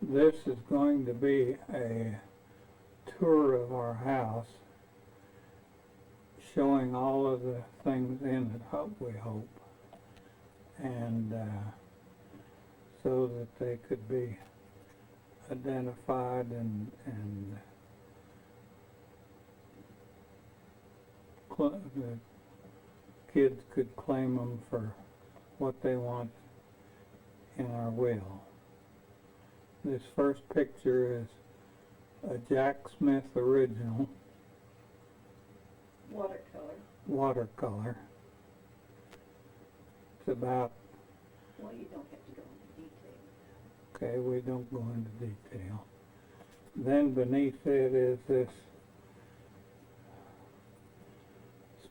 This is going to be a tour of our house, showing all of the things in it, we hope, and so that they could be identified and the kids could claim them for what they want in our will. This first picture is a Jack Smith original watercolor. It's about, well, you don't have to go into detail. okay, we don't go into detail. Then beneath it is this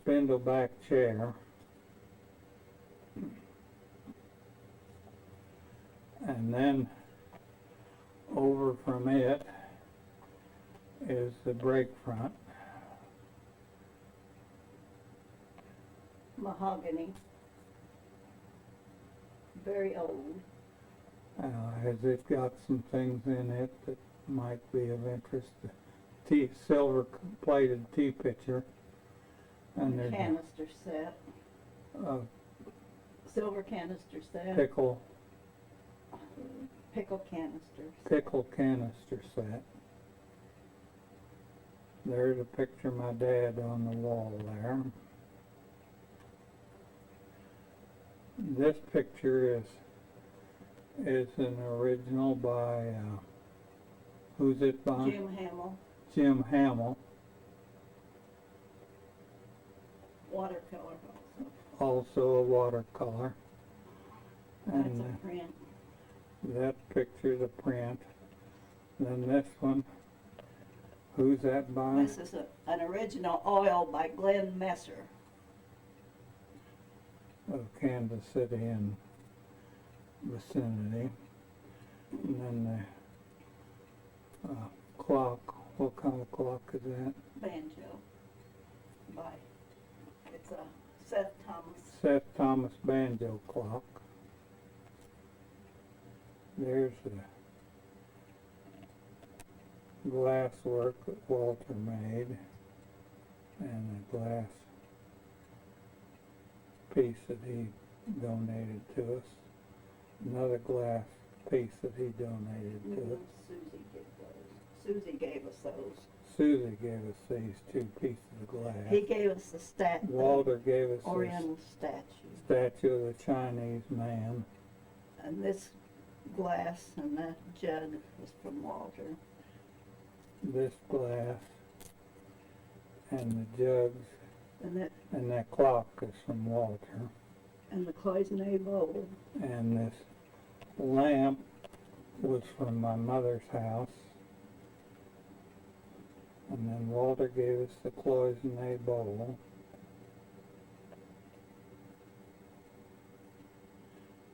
spindleback chair. And then over from it is the brake front. Mahogany. Very old. Has it got some things in it that might be of interest? The silver plated tea pitcher. And there's Canister set. a Silver canister set. pickle canisters. pickle canister set. There's a picture of my dad on the wall there. This picture is an original by, who's it by? Jim Hamill. Jim Hamill. Watercolor also. Also a watercolor. That's And a print. that picture's a print. Then this one, who's that by? This is an original oil by Glenn Messer. Of Kansas City and vicinity. And then the clock, what kind of clock is that? Banjo. By. It's a Seth Thomas. Seth Thomas banjo clock. There's the glass work that Walter made, and the glass piece that he donated to us. Another glass piece that he donated to us. Susie did those. Susie gave us those. Susie gave us these two pieces of glass. He gave us the Walter gave us Oriental this statue. statue of the Chinese man. And this glass and that jug was from Walter. This glass and the jugs And that clock is from Walter. the cloisonne bowl. And this lamp was from my mother's house. And then Walter gave us the cloisonne bowl.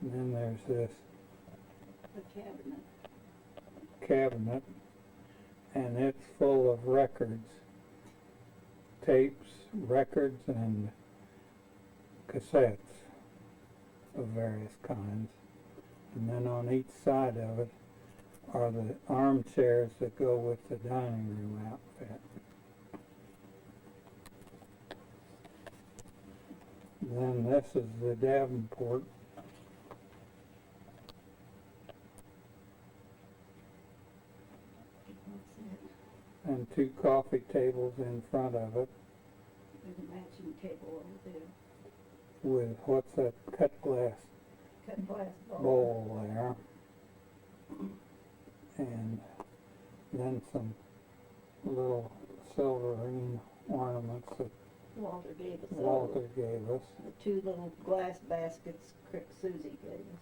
And then there's this The cabinet, and it's full of records, tapes, records, and cassettes of various kinds. And then on each side of it are the armchairs that go with the dining room outfit. Then this is the Davenport. That's it. And two coffee tables in front of it There's a matching table over there. with, what's that, cut glass Cut glass bowl. bowl there. And then some little silverine ornaments that Walter gave us Walter those. gave us. The two little glass baskets Susie gave us.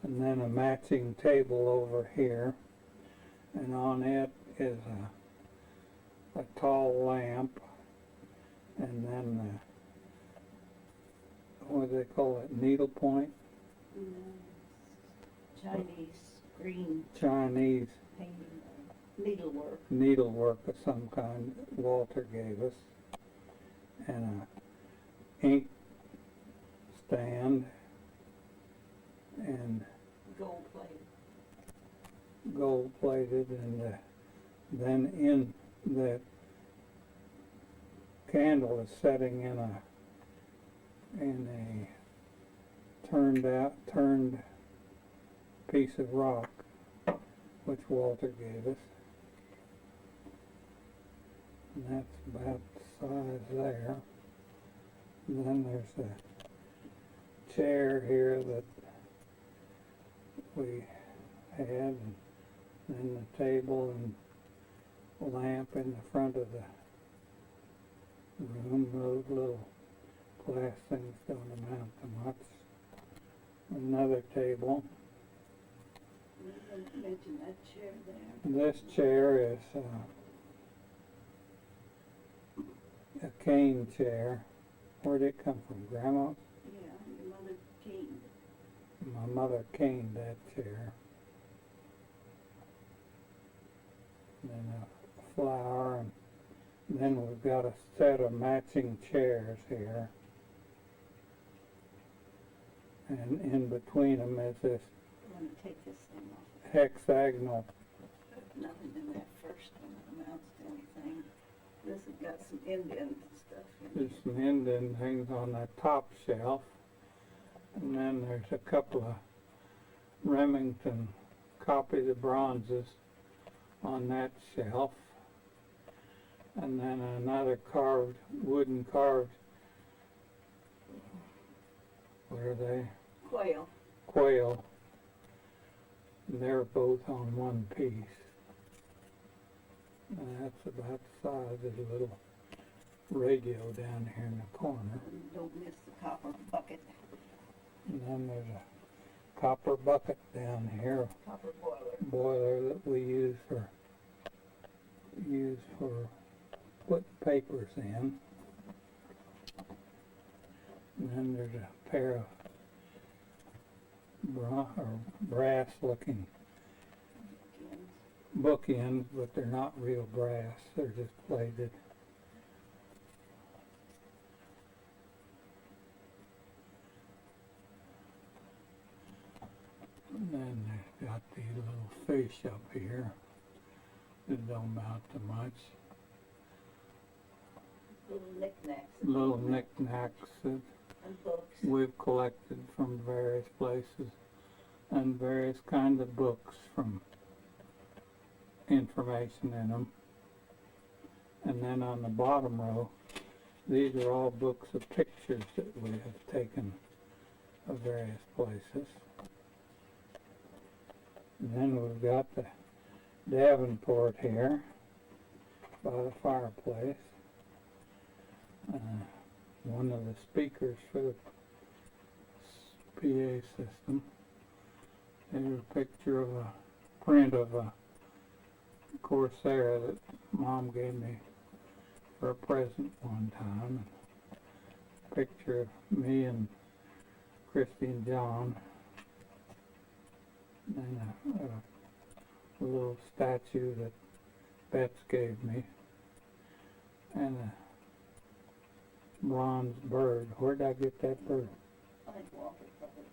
And then a matching table over here. And on it is a tall lamp. And then what do they call it? Needlepoint? And then Chinese green Chinese painting, needlework. needlework of some kind Walter gave us. And a ink stand and Gold plated. gold plated, and then in the candle is setting in a turned piece of rock, which Walter gave us. And that's about the size there. And then there's a chair here that we had, and then the table and lamp in the front of the room. Those little glass things don't amount to much. Another table. You didn't mention that chair there. This chair is a cane chair. Where'd it come from? Grandma's? Yeah, your mother came. My mother caned that chair. And then a flower, and then we've got a set of matching chairs here. And in between them is this I'm gonna take this thing off. hexagonal. Nothing in that first one that amounts to anything. This has got some indents and stuff in it. There's some indent things on the top shelf. And then there's a couple of Remington copies of bronzes on that shelf. And then another wooden carved, what are they? Quail. Quail. And they're both on one piece. And that's about the size of the little radio down here in the corner. And don't miss the copper bucket, And then there's a copper bucket down here, copper boiler. boiler that we use for putting papers in. And then there's a pair of brass looking bookends, but they're not real brass, they're just plated. And then they've got these little fish up here that don't amount to much. Little knickknacks. Little knickknacks that And books. we've collected from various places, and various kinds of books from information in them. And then on the bottom row, these are all books of pictures that we have taken of various places. And then we've got the Davenport here by the fireplace. One of the speakers for the PA system. There's a picture of a print of a Corsair that Mom gave me for a present one time. A picture of me and Christy and John. And a little statue that Bets gave me. And a bronze bird. Where'd I get that bird? I think Walter probably.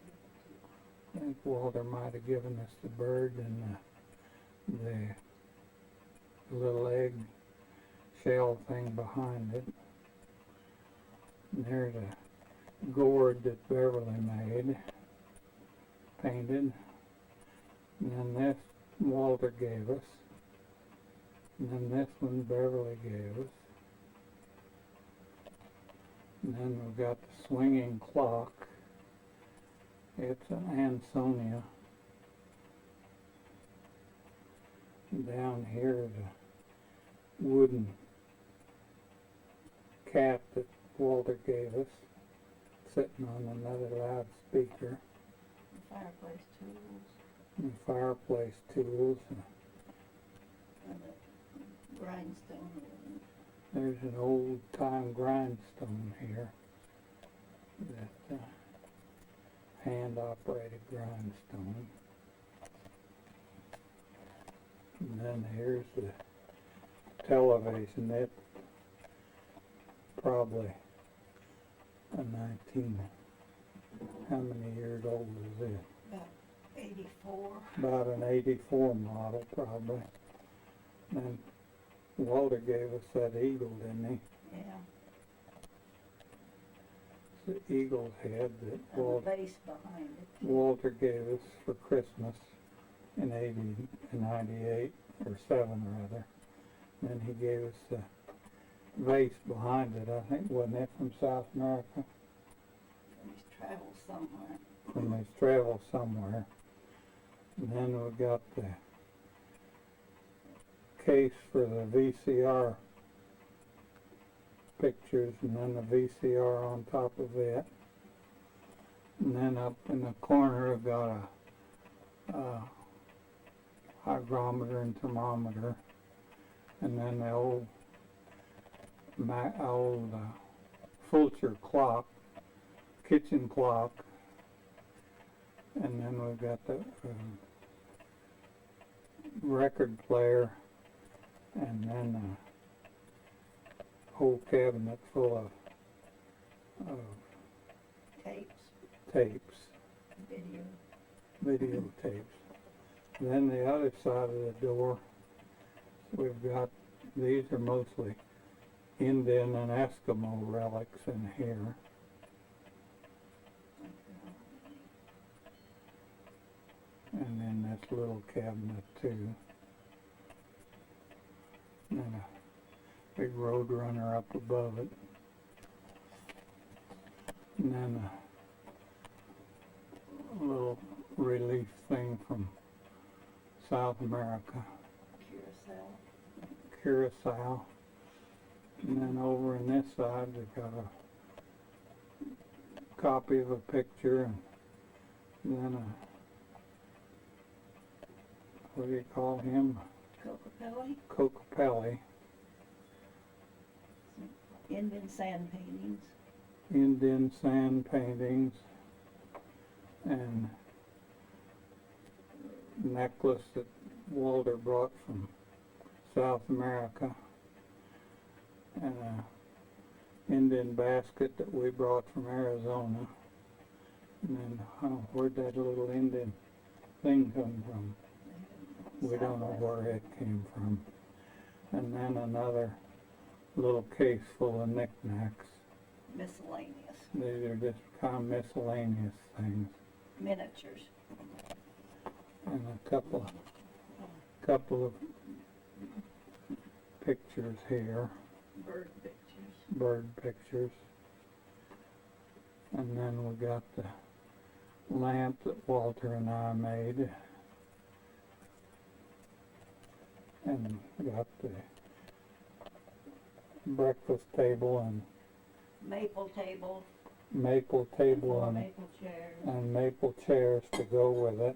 I think Walter might have given us the bird and the little egg shell thing behind it. And there's a gourd that Beverly made, painted. And then this Walter gave us. And then this one Beverly gave us. And then we've got the swinging clock. It's an Ansonia. Down here is a wooden cat that Walter gave us, sitting on another loudspeaker. Fireplace tools. And fireplace tools. And a grindstone. There's an old time grindstone here. That hand operated grindstone. And then here's the television. That's probably a 19, how many years old is it? About 8 84. about an 84 model probably. And Walter gave us that eagle, didn't he? Yeah. It's the eagle's head that And the Walter, base behind it. Walter gave us for Christmas in 98, or 7 rather. Then he gave us the vase behind it, I think, wasn't it, from South America? And he's traveled somewhere. From his travel somewhere. And then we got the case for the VCR pictures, and then the VCR on top of it. And then up in the corner we've got a hygrometer and thermometer, and then the old Fulcher clock, kitchen clock, and then we've got the record player, and then a whole cabinet full of Tapes, tapes, video. videotapes. Then the other side of the door, we've got, these are mostly Indian and Eskimo relics in here. And then this little cabinet too. And a big road runner up above it. And then a little relief thing from South America, Curacao. And then over in this side we've got a copy of a picture, and then what do you call him? Cocopelli, Cocopelli, Indian sand paintings. Indian sand paintings, and necklace that Walter brought from South America, and a Indian basket that we brought from Arizona. And then, where'd that little Indian thing come from? We don't know where it came from. And then another little case full of knickknacks. Miscellaneous. These are just kind of miscellaneous things. Miniatures. And a couple of pictures here, Bird pictures. bird pictures. And then we got the lamp that Walter and I made. And got the breakfast table and Maple table. maple table Four and maple chairs. maple chairs to go with it.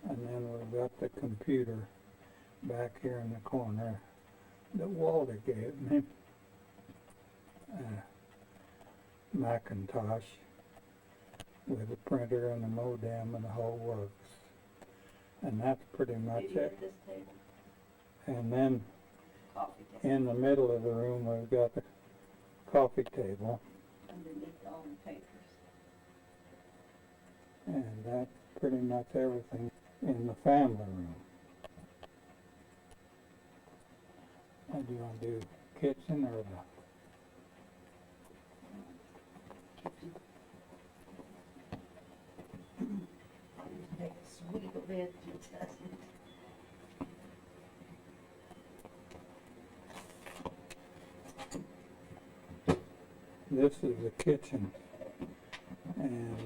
And then we've got the computer back here in the corner that Walter gave me. Macintosh with a printer and a modem and the whole works. And that's pretty much Video it. at this table. And then Coffee table. in the middle of the room we've got the coffee table, Underneath all the papers. and that's pretty much everything in the family room. And do you want to do kitchen or the Take a swig of it, it doesn't. This is the kitchen, and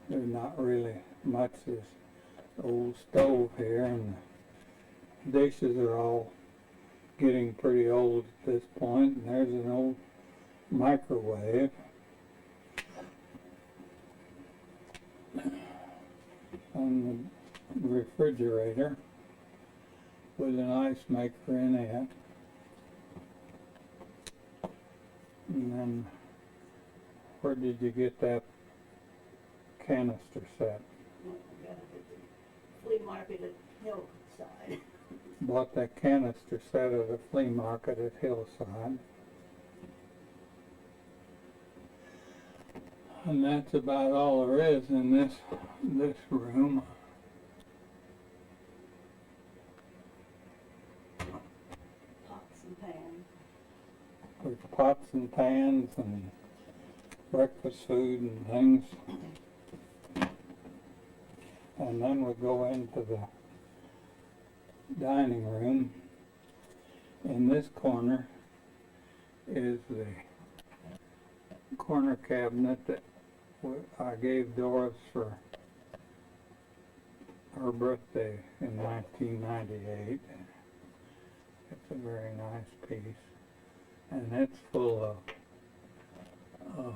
there's not really much. This old stove here, and the dishes are all getting pretty old at this point. And there's an old microwave, and the refrigerator with an ice maker in it. And then, where did you get that canister set? I got it at the flea market at Hillside. Bought that canister set at a flea market at Hillside. And that's about all there is in this room. Pots and pans. There's pots and pans and breakfast food and things. And then we go into the dining room. In this corner is the corner cabinet that I gave Doris for her birthday in 1998. It's a very nice piece, and it's full of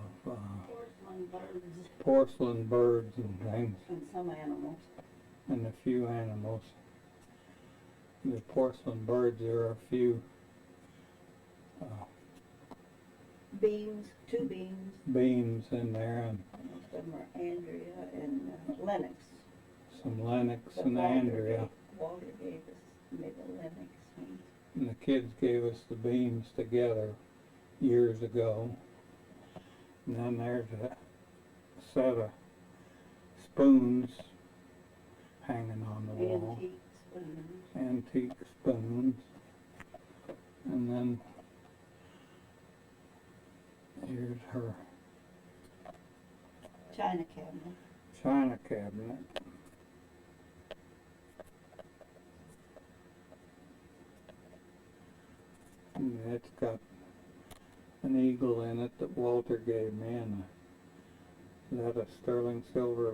Porcelain birds porcelain birds and things, and some animals. and a few animals. The porcelain birds, there are a few Beans, two beans. beams in there, and Most of them are Andrea and Lennox. some Lennox But and Andrea. Walter gave us maybe Lennox ones. And the kids gave us the beams together years ago. And then there's a set of spoons hanging on the wall. Antique spoons. Antique spoons. And then here's her China cabinet. china cabinet. And it's got an eagle in it that Walter gave me, and is that a sterling silver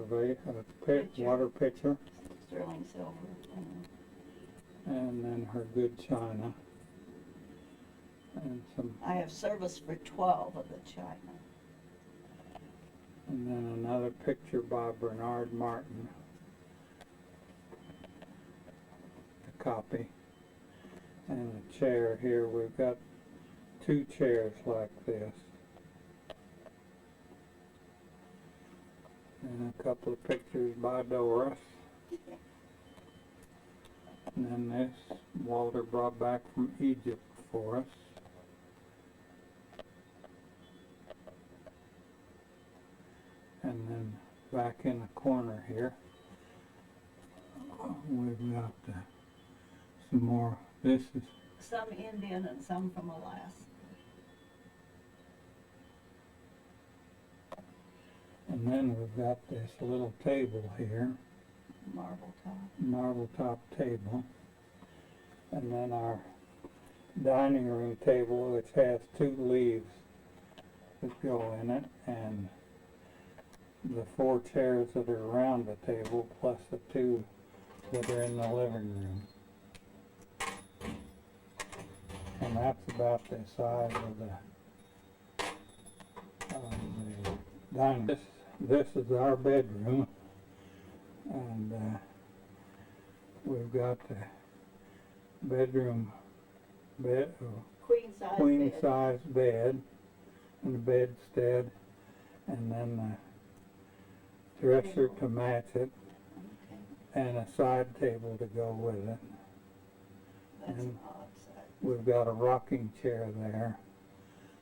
Pitcher. water pitcher? Sterling silver. And then her good china. And some, I have service for 12 of the china. and then another picture by Bernard Martin. The copy. And a chair here. We've got two chairs like this. And a couple of pictures by Doris. And then this Walter brought back from Egypt for us. And then back in the corner here, we've got some more. This is Some Indian and some from Alaska. and then we've got this little table here, Marble top. marble top table. And then our dining room table, which has two leaves that go in it, and the four chairs that are around the table, plus the two that are in the living room. And that's about the size of the dining. This is our bedroom, and we've got the bedroom bed, Queen size queen bed. size bed, and a bedstead, and then the dresser to match it, Okay. and a side table to go with it. That's And an odd size. We've got a rocking chair there,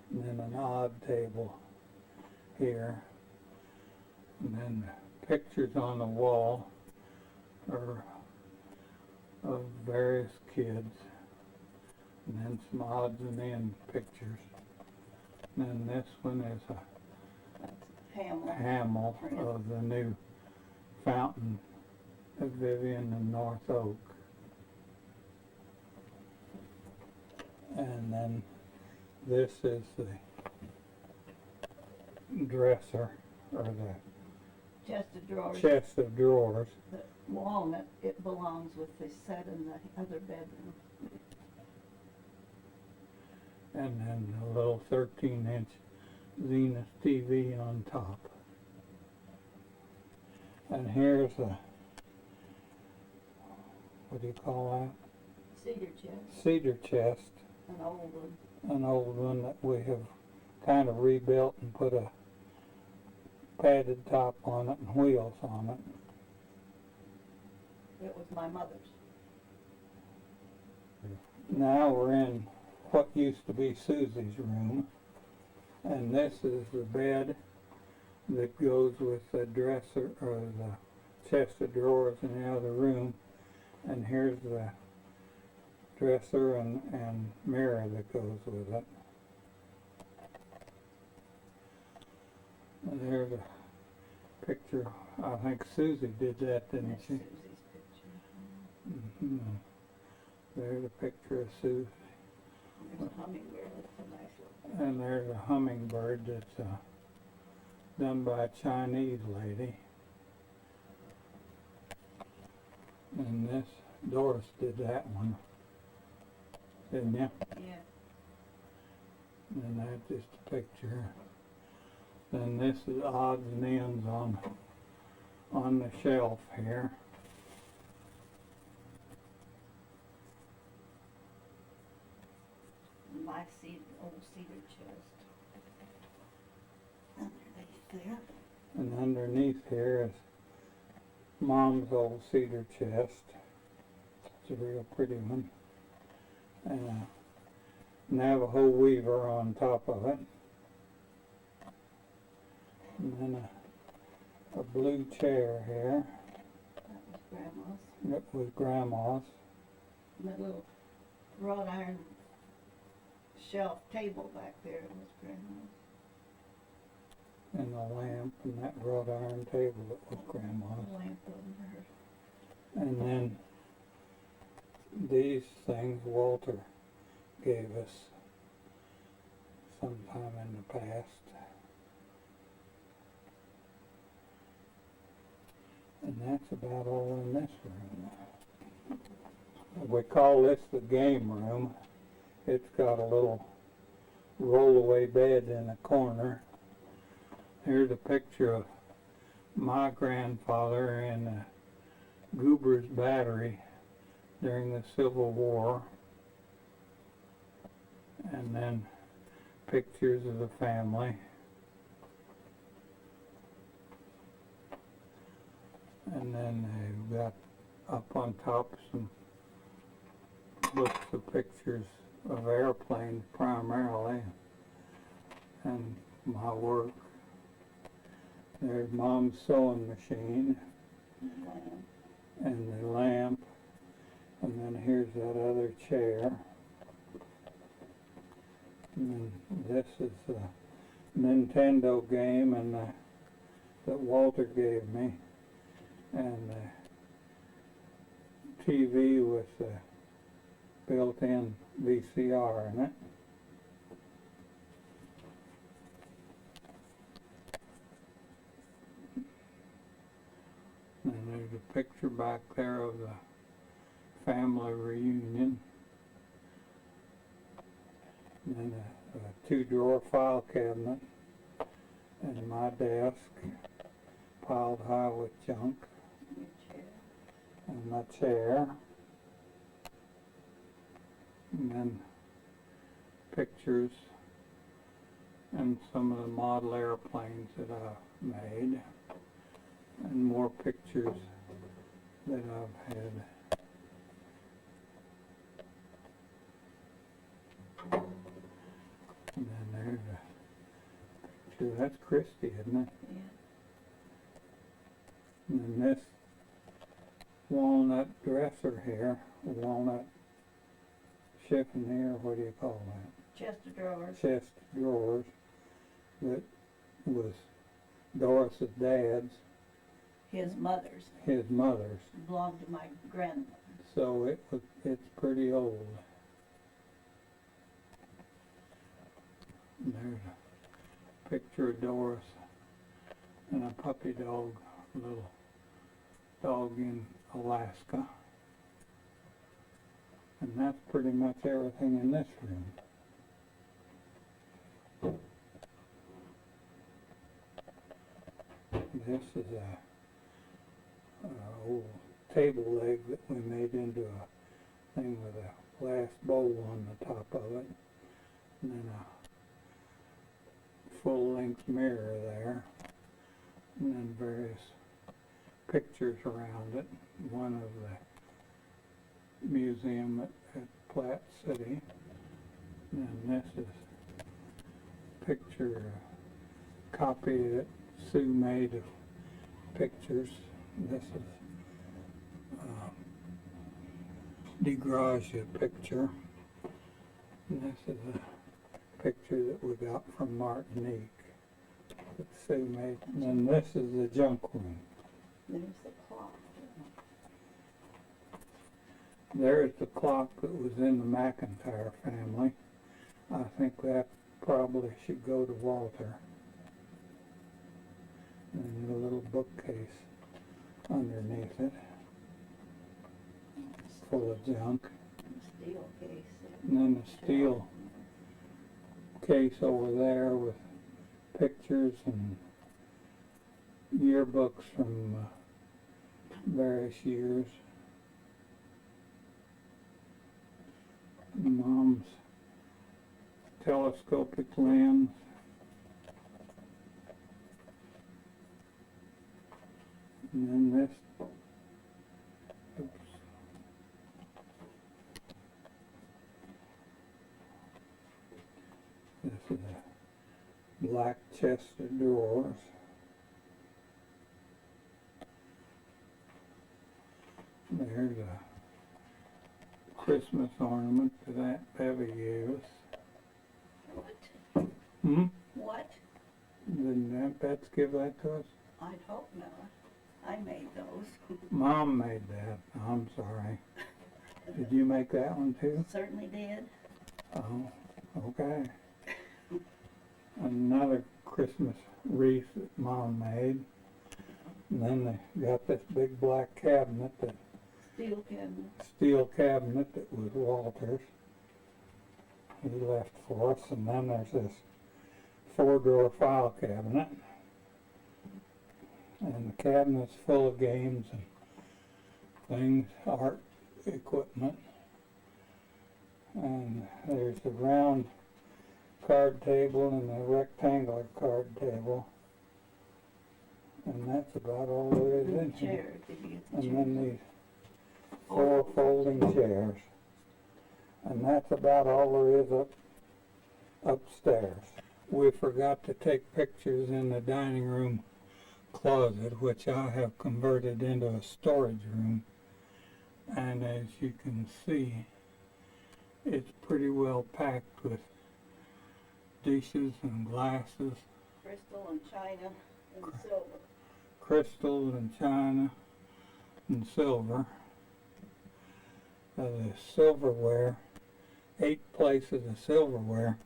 and then an odd table here, and then the pictures on the wall are of various kids, and then some odds and ends pictures. And then this one is a That's Hamlet. Hamel of the new fountain at Vivian and North Oak. And then this is the dresser, or the Chest of drawers. chest of drawers. The walnut, it belongs with the set in the other bedroom. And then a little 13-inch Zenith TV on top. And here's a, what do you call Cedar chest, that? Cedar chest, an old one. an old one that we have kind of rebuilt and put a padded top on it and wheels on it. It was my mother's. Now we're in what used to be Susie's room, and this is the bed that goes with the dresser or the chest of drawers in the other room. And here's the dresser and mirror that goes with it. And there's a picture. I think Susie did that, didn't That's she? Susie's picture. Hmm. There's a picture of Susie. There's a hummingbird. That's a nice little. And there's a hummingbird that's done by a Chinese lady. And this, Doris did that one, didn't you? Yeah. And that's just a picture. Then this is odds and ends on the shelf here. My old cedar chest. Underneath there. And underneath here is Mom's old cedar chest. It's a real pretty one. And a Navajo weaver on top of it. And then a blue chair here. That was Grandma's. That was Grandma's. And that little wrought iron shelf table back there was Grandma's. And the lamp and that wrought iron table that was Grandma's. The lamp over hers. And then these things Walter gave us sometime in the past. And that's about all in this room. We call this the game room. It's got a little rollaway bed in the corner. Here's a picture of my grandfather in Goober's Battery during the Civil War. And then pictures of the family. And then they've got up on top some books of pictures of airplanes primarily, and my work. There's Mom's sewing machine Lamp. and the lamp, and then here's that other chair. And then this is a Nintendo game and that Walter gave me, and the TV with the built-in VCR in it. And there's a picture back there of the family reunion. And then a two-drawer file cabinet and my desk piled high with junk Your chair. and my chair. And then pictures and some of the model airplanes that I made, and more pictures that I've had. And then there's a picture, that's Christy, isn't it? Yeah. And then this walnut dresser here, walnut chiffonier, what do you call that? Chest of drawers. Chest of drawers that was Doris's dad's, His mother's. his mother's. Belonged to my grandmother. So it's pretty old. And there's a picture of Doris and a puppy dog, a little dog in Alaska. And that's pretty much everything in this room. This is a old table leg that we made into a thing with a glass bowl on the top of it, and then a full-length mirror there, and then various pictures around it. One of the museum at Platte City, and this is a picture, copy that Sue made of pictures. This is DeGragia picture. And this is a picture that we got from Martinique that Sue made. And then this is the junk room. There's the clock. There's the clock that was in the McIntyre family. I think that probably should go to Walter. And the little bookcase underneath it, full of junk. Steel case. And then the steel case over there with pictures and yearbooks from various years. Mom's telescopic lens. And then this, oops. This is a black chest of drawers. There's a Christmas ornament that Aunt Bevy gave us. What? Hmm? What? Didn't Aunt Betsy give that to us? I'd hope not. I made those. Mom made that. I'm sorry. Did you make that one too? Certainly did. Oh, okay. Another Christmas wreath that Mom made. And then they got this big black cabinet, that Steel cabinet. steel cabinet that was Walter's. He left for us. And then there's this 4-drawer file cabinet. And the cabinet's full of games and things, art equipment. And there's the round card table and the rectangular card table. And that's about all there is in here. Chair. Did you get the And chair? then these 4 folding chairs. And that's about all there is upstairs. We forgot to take pictures in the dining room closet, which I have converted into a storage room. And as you can see, it's pretty well packed with dishes and glasses, Crystal and china and silver. crystals and china and silver. The silverware, 8 places of silverware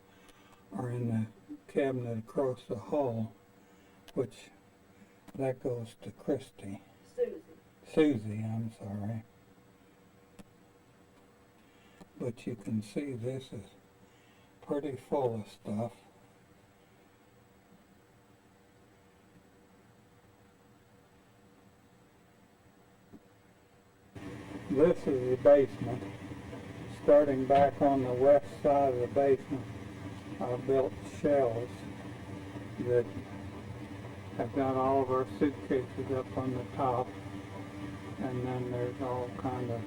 are in the cabinet across the hall, which that goes to Christy. Susie, I'm sorry. But you can see this is pretty full of stuff. This is the basement. Starting back on the west side of the basement, I built shelves that have got all of our suitcases up on the top, and then there's all kind of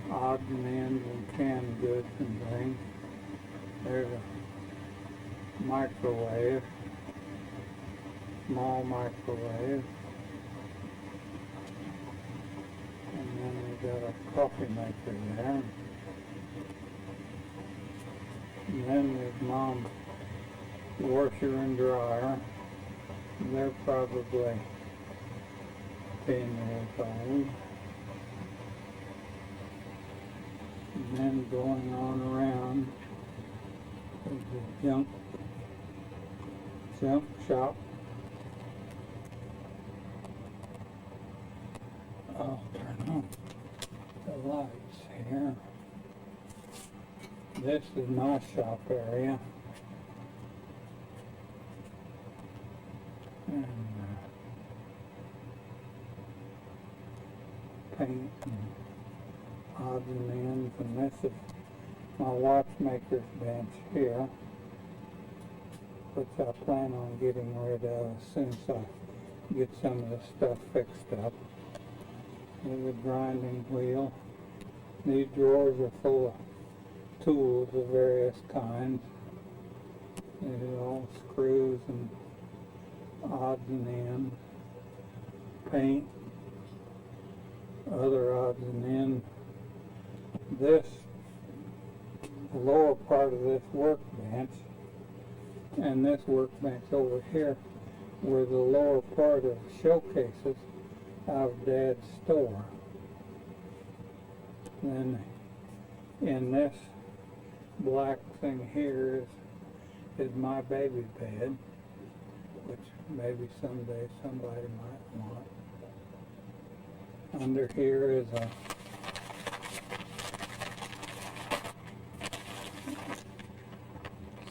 odds and ends and canned goods and things. There's a microwave, small microwave, and then we've got a coffee maker there. And then there's Mom's washer and dryer. They're probably 10 years old. And then going on around is the junk shop. I'll turn on the lights here. This is my shop area. And paint and odds and ends, and this is my watchmaker's bench here, which I plan on getting rid of as soon as I get some of the stuff fixed up. There's a grinding wheel. These drawers are full of tools of various kinds. These are all screws and odds and ends, paint, other odds and ends. This, the lower part of this workbench and this workbench over here were the lower part of showcases out of Dad's store. Then in this black thing here is my baby bed, which maybe someday somebody might want. Under here is a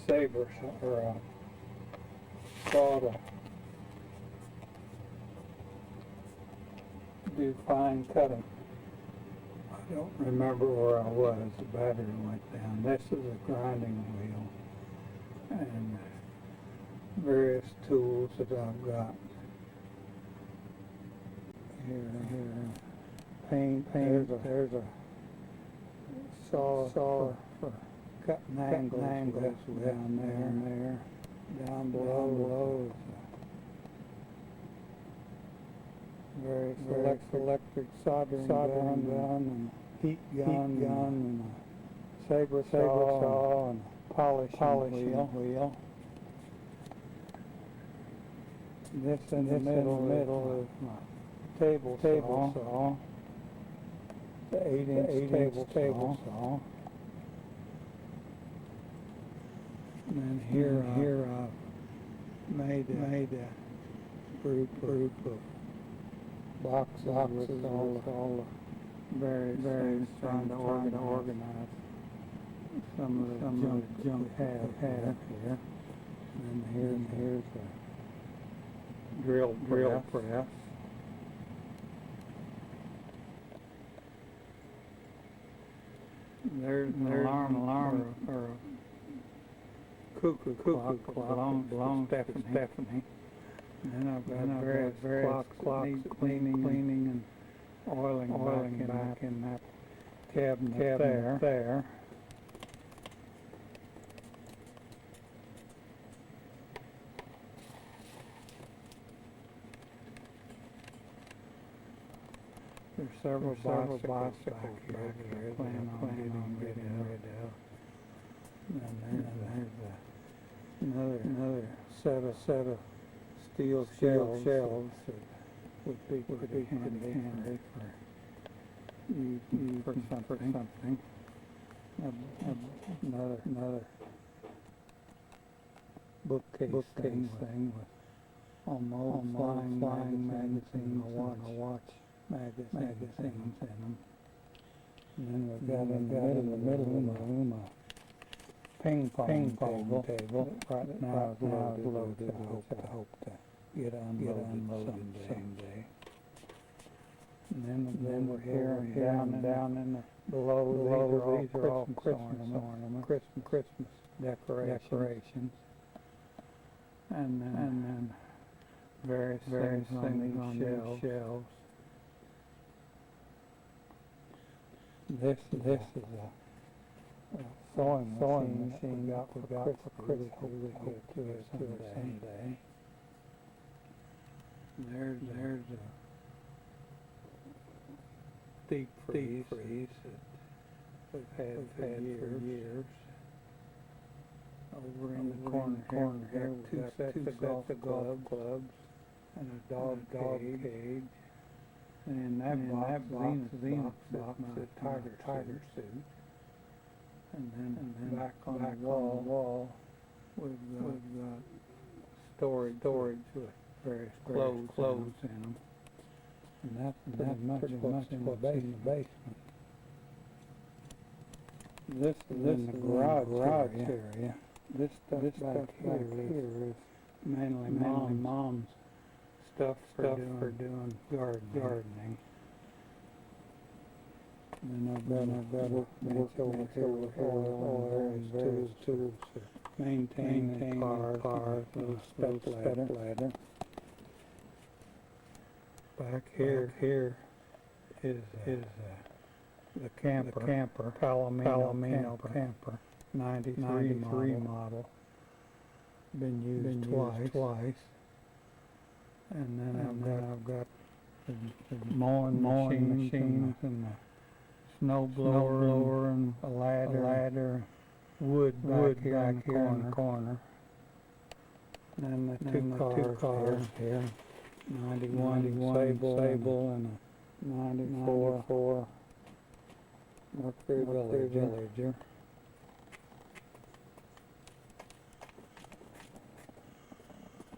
saber or a saw to do fine cutting. I don't remember where I was. The battery went down. This is a grinding wheel and various tools that I've got. Here, paint. There's a saw for cutting angles down there. Down below is various electric soldering gun and heat gun and a saber saw and polishing wheel. This in the middle is my table saw. The 8-inch table saw. And then here I've made a group of boxes with all the various things, trying to organize some of the junk we have here. And here's a drill press. There's an alarm or a cuckoo clock belongs to Stephanie. And then I've got various clocks that need cleaning and oiling back in that cabinet there. There's several bicycles back here that I plan on getting rid of. And then there's another set of steel shelves that would be pretty handy for something. Another bookcase thing with almost flying magazines, a watch magazines in them. And then we've got in the middle of the room a ping pong table. Right now is loaded. I hope to get unloaded someday. And then we're here and down in the below. These are all Christmas ornaments, Christmas decorations. And then various things on these shelves. This is a sewing machine we got for Christmas. We hope to it someday. There's a deep freeze that we've had for years. Over in the corner here, we've got two sets of golf clubs and a dog cage. And in that Venus box is a tiger suit. And then back on the wall, we've got storage with various clothes in them. And that's pretty much in the basement. This is in the garage area. This stuff back here is mainly Mom's stuff for doing gardening. And then I've got a workbench over here with all various tools to maintain cars, a step ladder. Back here is the camper, Palomino camper, 93 model. Been used twice. And then I've got the mowing machines and the snow blower and a ladder, wood back here in the corner. And then the two cars here, 91 Sable and a 94 Mercury Villager.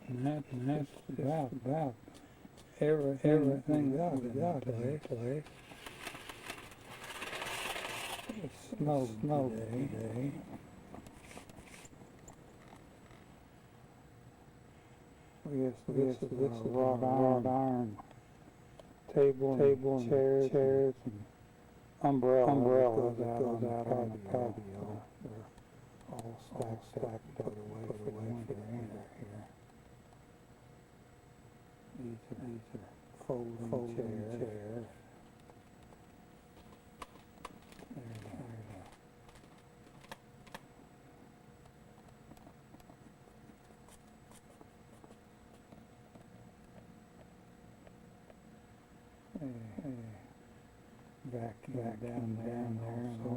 And that's about everything got in that place. It snowed today. This is a wrought iron table and chairs and umbrellas that goes out on the patio. They're all stacked up away for winter here. These are folding chairs. Vacuum down there and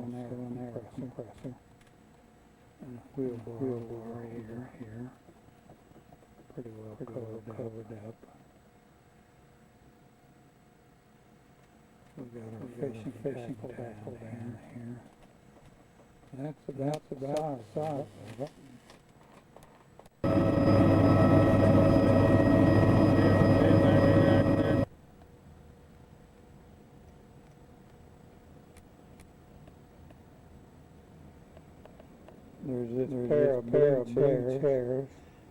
an air compressor. And a wheelbarrow here. Pretty well covered up. We've got our fishing tackle down here. That's about the size of it. There's this pair of blue chairs,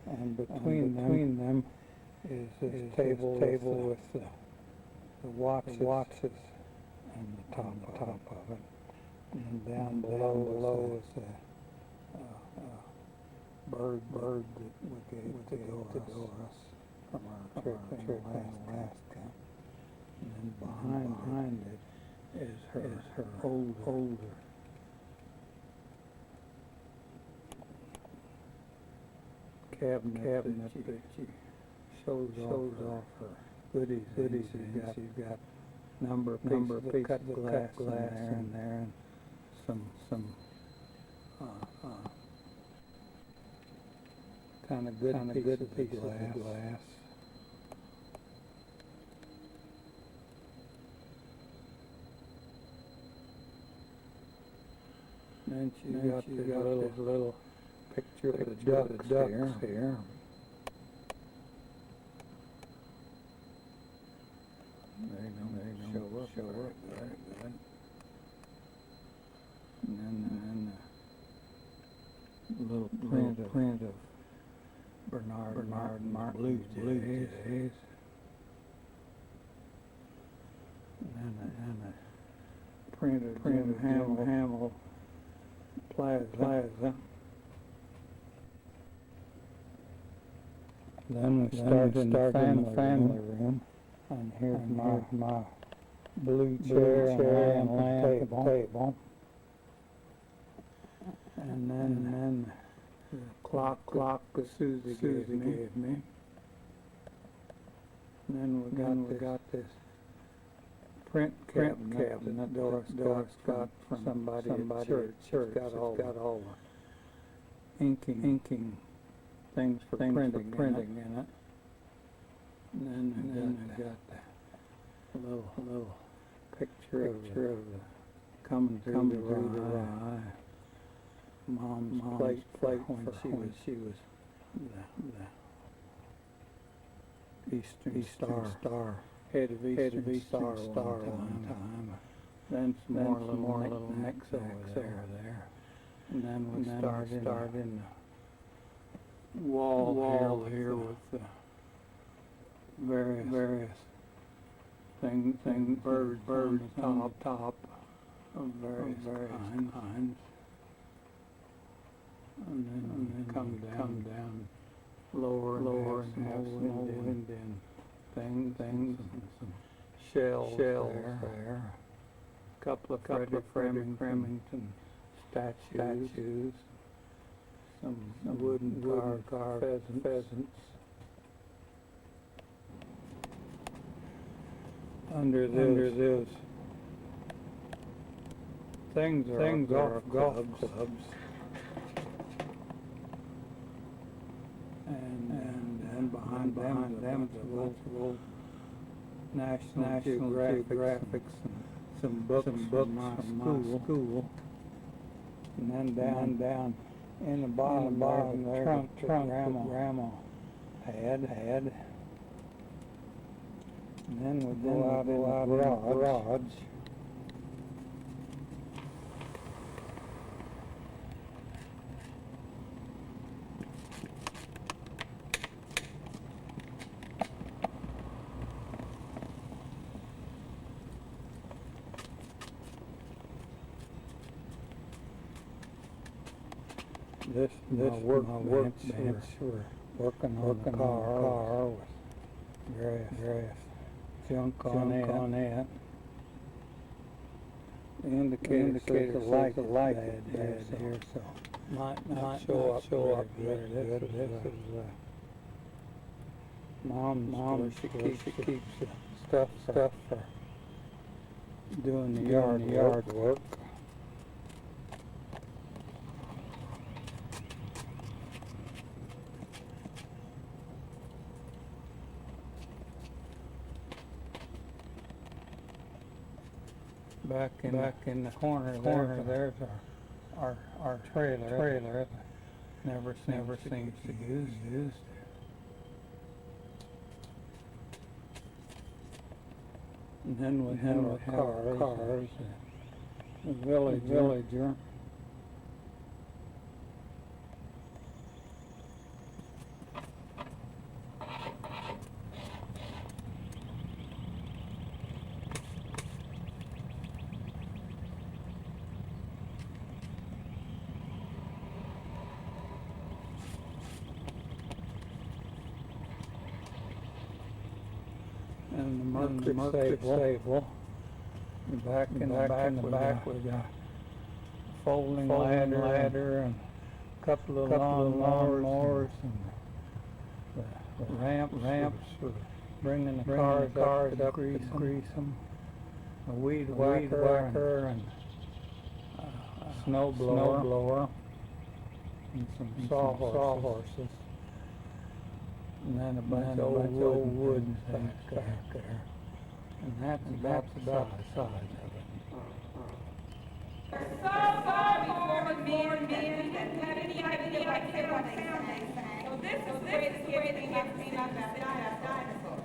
and between them is this table with the watches and the top of it. And down below is a bird that we gave to Doris from our trip in Alaska. And then behind it is her older cabinet that she shows off her goodies. She's got number of cut glass in there and some kind of good pieces of glass. Then she's got this little picture of the ducks here. They don't show up very good. And then a little print of Bernard Martin Blue Jays. And then a print of Jim Hamill Plaza. Then we start in the family room, and here's my blue chair and lamp table. And then the clock that Susie gave me. And then we got this print cabinet that Doris got from somebody at church. It's got all the inking things for printing in it. And then we got a little picture of the coming through the rye. Mom's plate when she was the Eastern Star, head of Eastern Star one time. Then some more little mix over there. And then we start in the wall here with the various things, birds on the top of various kinds. And then come down lower and have some old Indian things and some shells there. A couple of Frederick Remington statues. Some wooden carved pheasants. under this. Things are golf clubs. And behind them is a little National Geographics and some books from my school. And then down in the bottom there, trunk that Grandma had. And then we go out in the garage. This my workbench for working on the car with grass junk on it. The indicator says the light bad here, so might not show up very good. This is Mom, she keeps the stuff for doing the yard work. Back in the corner there's our trailer. Never seems to use. And then we have our cars, the villager. And the Mercury stable. Back in the back we got folding ladder and a couple of lawnmowers and the ramps for bringing the cars up to grease them. A weed whacker and a snow blower and some sawhorses. And then a bunch of old wood back there. And that's about the size of it. So far before me didn't have any idea what they were saying. So this is the way they get me about that dinosaur.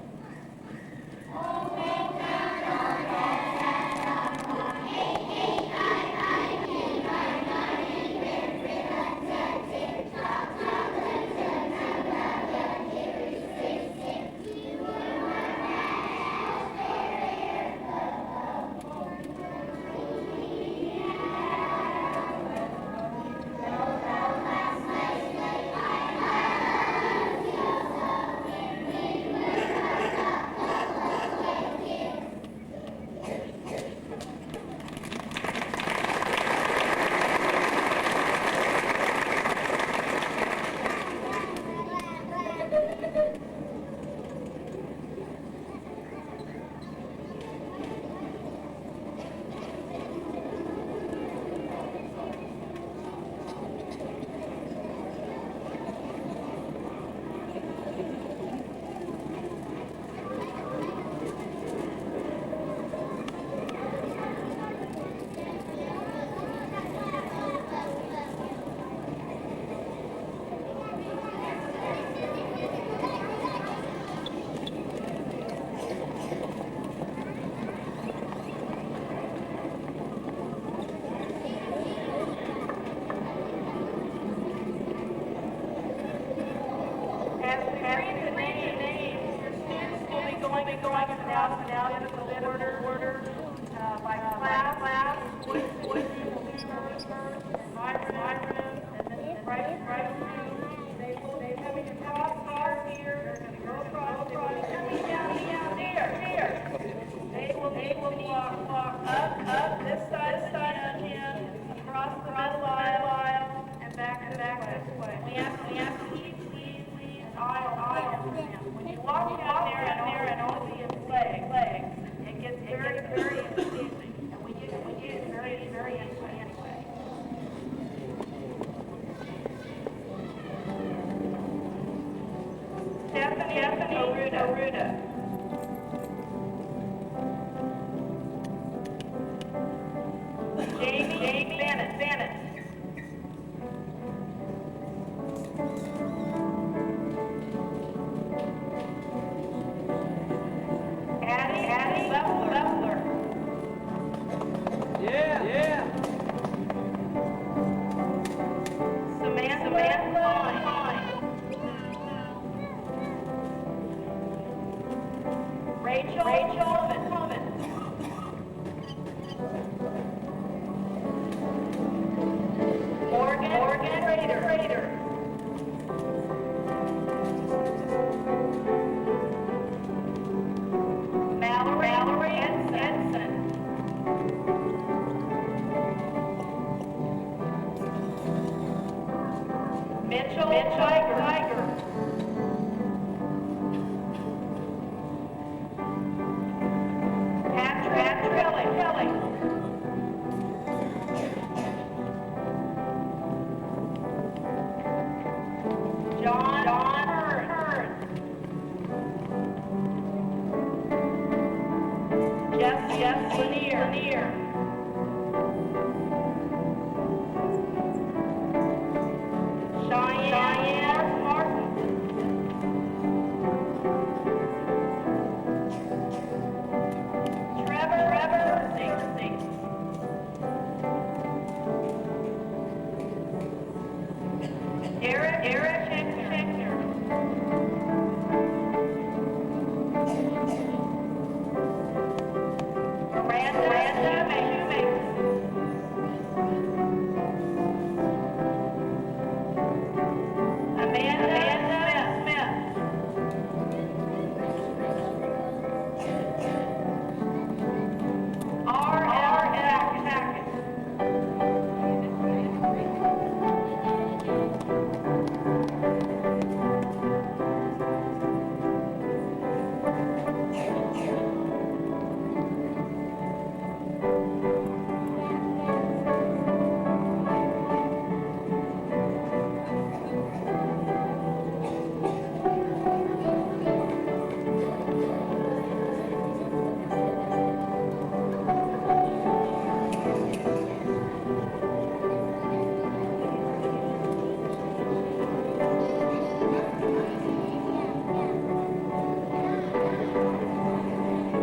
Order by class, what environment, and then right through. They having a cross here. They're going to go across. They will be down here. They will walk up this side again, across the aisle, and back this way. We have to keep these aisles. When you walk down there and all see his legs, it Jamie Bennett. Addie Butler. Yeah. Samantha Fine. Rachel Coleman. Morgan Raider. Mallory Edson. Mitchell Tiger. Patrick Kelly. John Hearn. Jeff Lanier. Cheyenne Martin. Trevor Singh. Eric Schechter. Miranda Shoemaker. Amanda Smith. R.L. Hackett.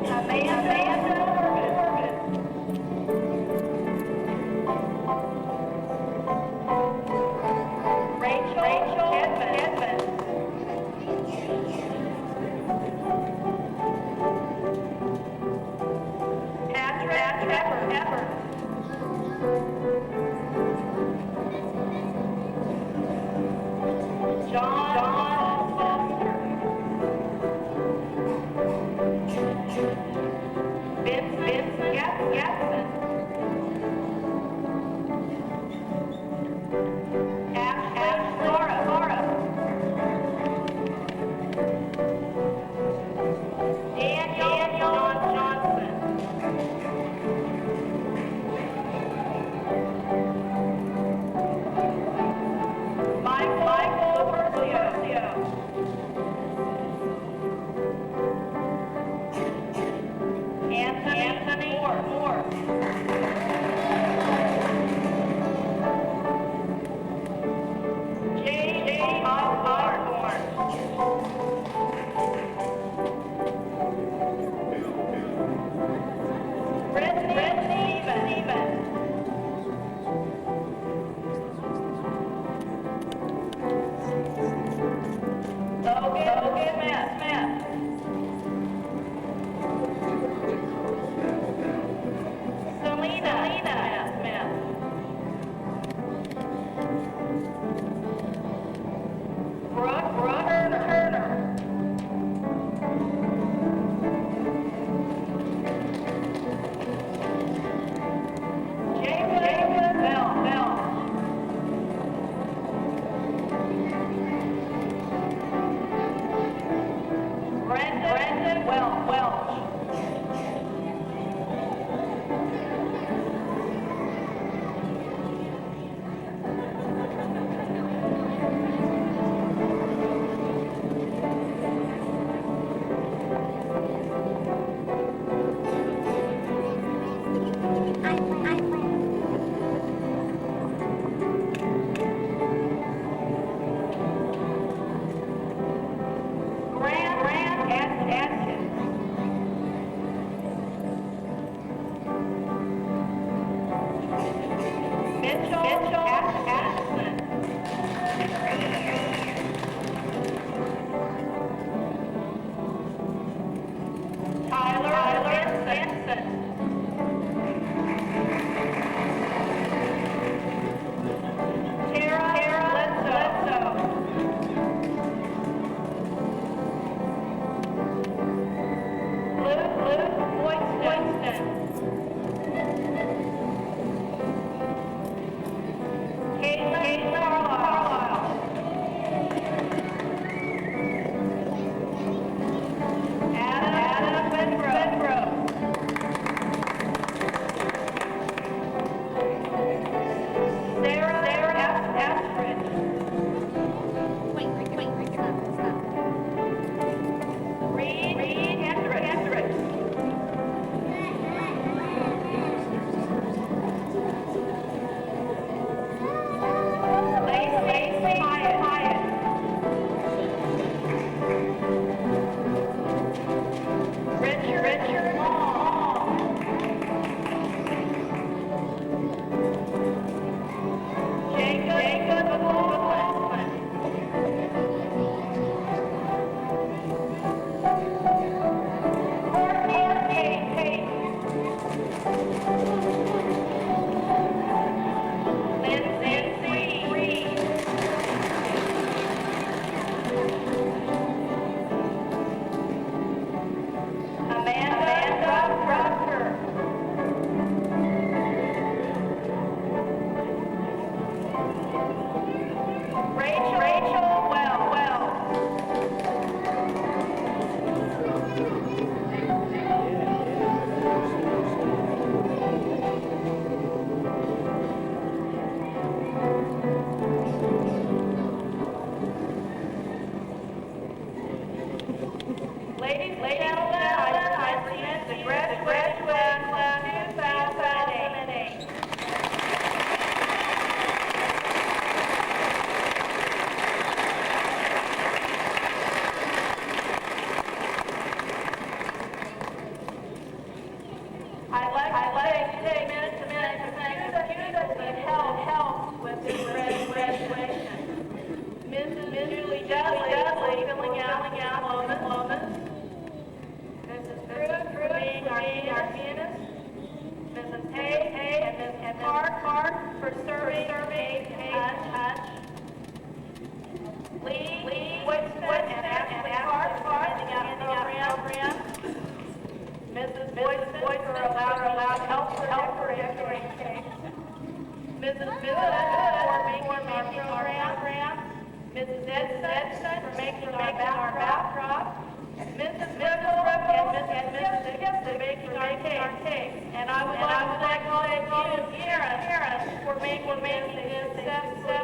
Amanda Corbin. Rachel Edmond. Patrick Pepper. John Foster. Vincent Gaston. Ashley Laura. Daniel Johnson. Michael Berlio. Anthony Moore. J. Osborne. Brittany Stevens. Logan Smith. Atchison. Tyler Benson. Tara Bledsoe. Luke Boydston. Caitlin Carlisle. Adam Benbrook. Sarah Estridge. Reed Hendricks. Lacey Hyatt. Richard Long. Jacob McLaughlin. Courtney Tate. Lindsay Reed. Amanda Rucker. Rachel Well. Ladies and gentlemen, I present the graduate class of 2008. I'd like to take a minute to thank the students that helped with this graduation. Mrs. Julie Dudley filling out moments. Mrs. Drew for being our pianist. Mrs. Hay and Ms. Park for serving us. Lee Whitson and Ashley Park for handing out program. Mrs. Boydston for allowed help for decorating cake. Mrs. Good for making our program. Mrs. Edson for making our backdrop. Mrs. Brooke and Mrs. Gibbs for making our cake. And I would like to thank you, Karen, for making this successful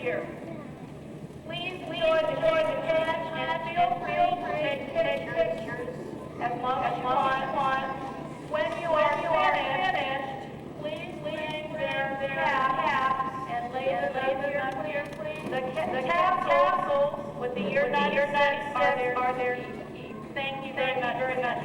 year. Please enjoy the cake and feel free to take pictures as long as you want. When you are finished, please leave their caps and lay them here, please. The capsules with the year 96 are there. Thank you very much.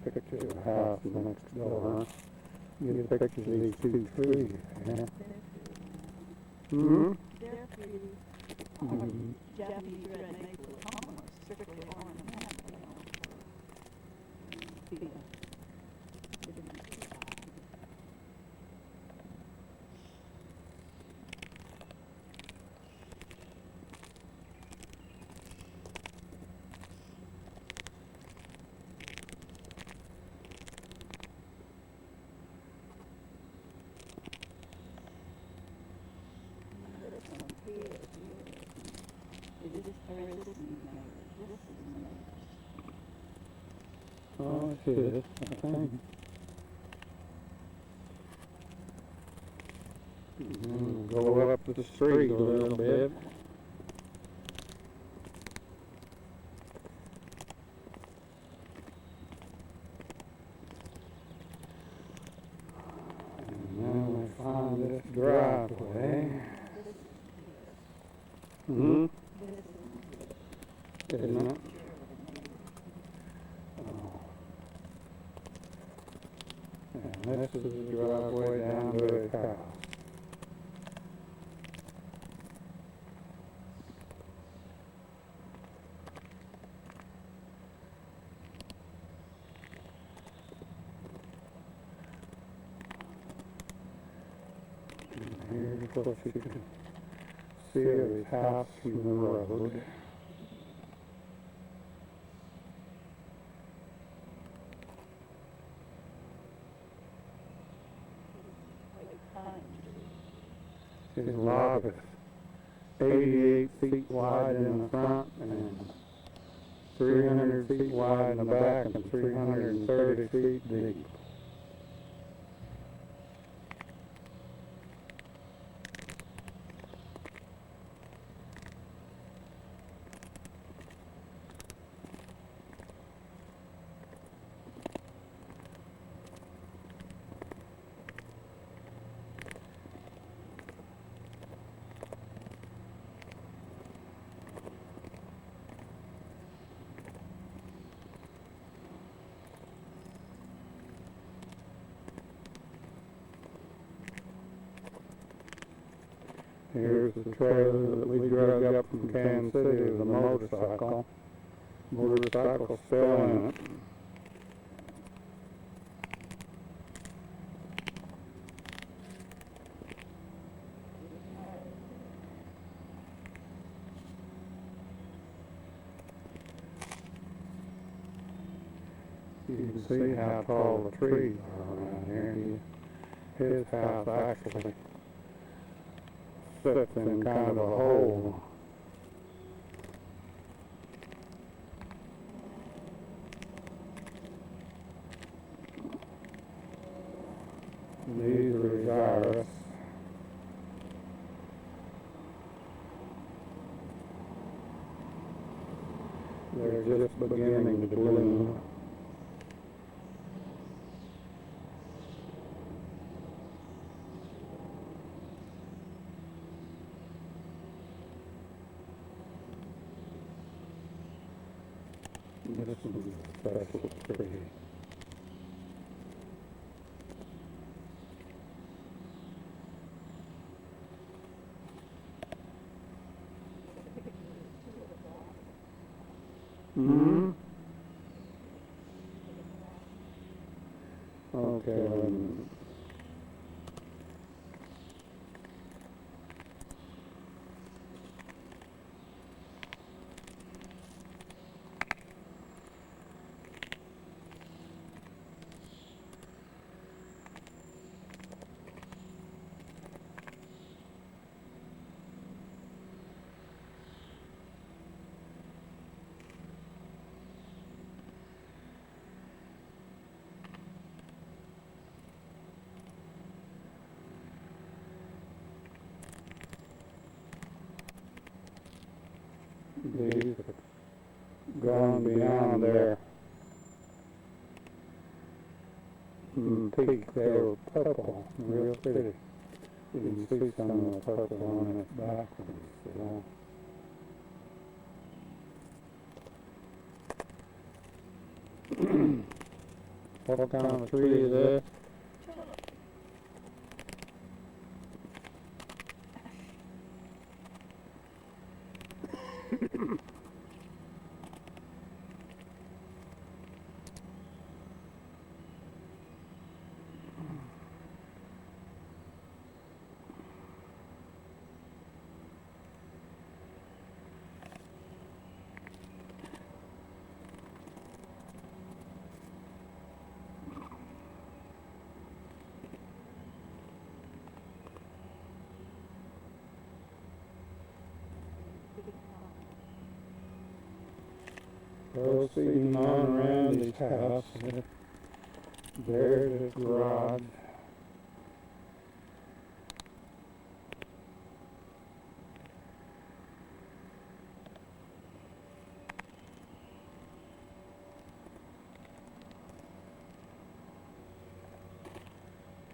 Picture of the house next door. Get pictures of these two trees. Yeah. Mm-hmm. Japanese red maple palm are strictly ornamental. That's it, I think. Go up the street a little bit. And then we find this driveway. Mm-hmm. Isn't it? Oh. And this is the driveway down to his house. Here's what you can see of his house from the road. His lot is 88 feet wide in the front and 300 feet wide in the back and 330 feet deep. Here's the trailer that we drug up from Kansas City with a motorcycle. Motorcycle's still in it. You can see how tall the trees are around here. His house actually sits in kind of a hole. These are his iris. They're just beginning to bloom. This is a special tree. Mm-hmm. Okay. These have gone beyond their peak. They were purple, real pretty. You can see some of the purple on its back. What kind of tree is this? proceeding on Randy's house. There's his garage.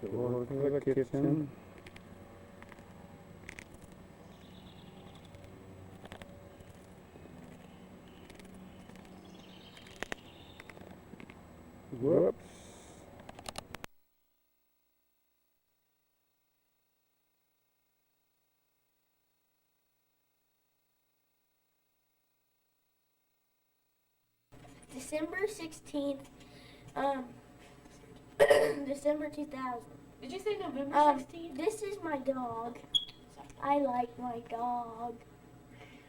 Door to the kitchen. Whoops. December 16th, December 2000. Did you say November 16th? This is my dog. I like my dog.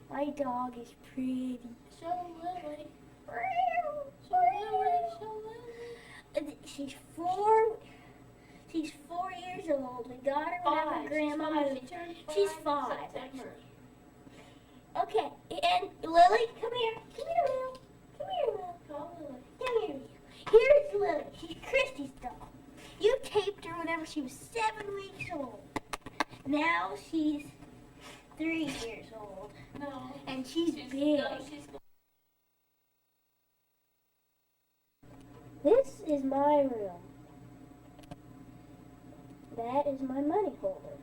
My dog is pretty. Show Lily. Show Lily. She's 4 years old. We got her when our grandma moved. She's 5. September. Okay, and Lily, come here. Come here, Lil. Come here, Lil. Call Lily. Come here, Lil. Here's Lily. She's Christy's dog. You taped her whenever she was 7 weeks old. Now she's 3 years old. No. And she's big. No, she's This is my room. That is my money holder.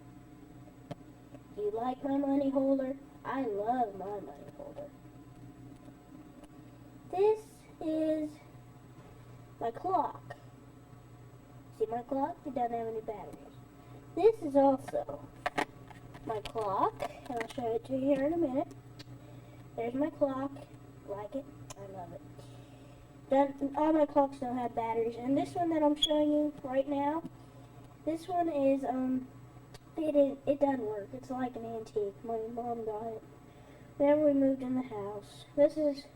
Do you like my money holder? I love my money holder. This is my clock. See my clock? It doesn't have any batteries. This is also my clock, and I'll show it to you here in a minute. There's my clock. Like it? I love it. All my clocks don't have batteries, and this one that I'm showing you right now, this one is it doesn't work. It's like an antique. My mom got it whenever we moved in the house. This is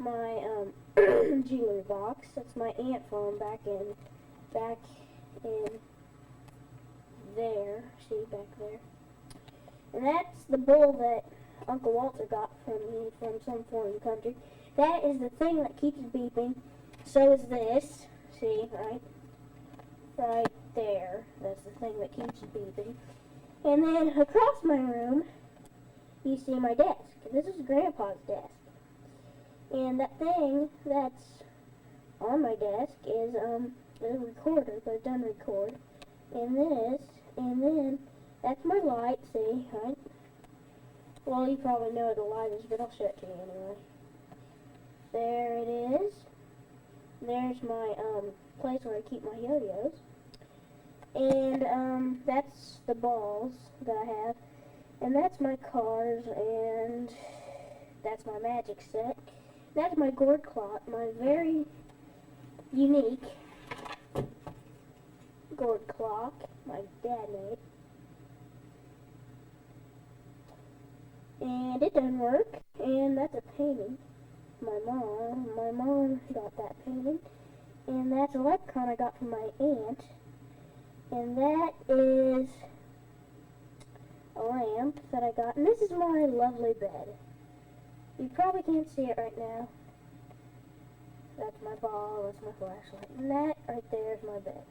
my jewelry box. That's my aunt phone back in there. See back there, and that's the bull that Uncle Walter got from me from some foreign country. That is the thing that keeps beeping. So is this. See, right there. That's the thing that keeps beeping. And then across my room, you see my desk. This is Grandpa's desk. And that thing that's on my desk is a recorder, but it doesn't record. And then that's my light. See, right? Well, you probably know what the light is, but I'll show it to you anyway. There it is. There's my place where I keep my yo-yos. And that's the balls that I have. And that's my cars, and that's my magic set. That's my gourd clock, my very unique gourd clock my dad made. And it doesn't work, and that's a painting. My mom got that painting, and that's a leprechaun I got from my aunt, and that is a lamp that I got, and this is my lovely bed. You probably can't see it right now. That's my ball, that's my flashlight, and that right there is my bed.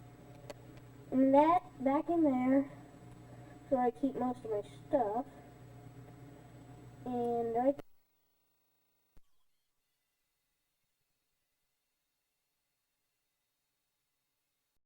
And that back in there is where I keep most of my stuff, and right